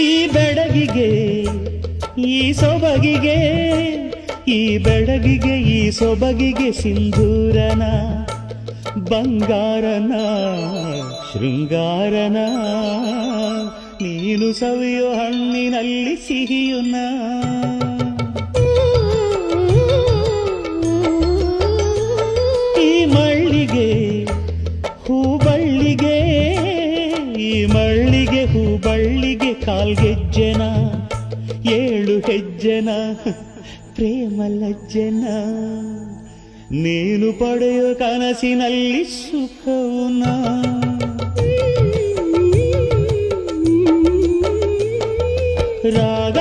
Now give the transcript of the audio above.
ಈ ಬೆಡಗಿಗೆ ಈ ಸೊಬಗಿಗೆ, ಈ ಬೆಡಗಿಗೆ ಈ ಸೊಬಗಿಗೆ ಸಿಂಧೂರನ ಬಂಗಾರನ ಶೃಂಗಾರನ, ನೀನು ಸವಿಯೋ ಹಣ್ಣಿನಲ್ಲಿ ಸಿಹಿಯುನ. ಈ ಮಳ್ಳಿಗೆ ಹೂಬಳ್ಳಿಗೆ, ಈ ಮಳ್ಳಿಗೆ ಹೂಬಳ್ಳಿಗೆ ಕಾಲ್ಗೆಜ್ಜೆನ, 7 ಹೆಜ್ಜೆನ ಪ್ರೇಮ ಲಜ್ಜೆನ, ನೀನು ಪಡೆಯೋ ಕನಸಿನಲ್ಲಿ ಸುಖವುನ. ರಾಗ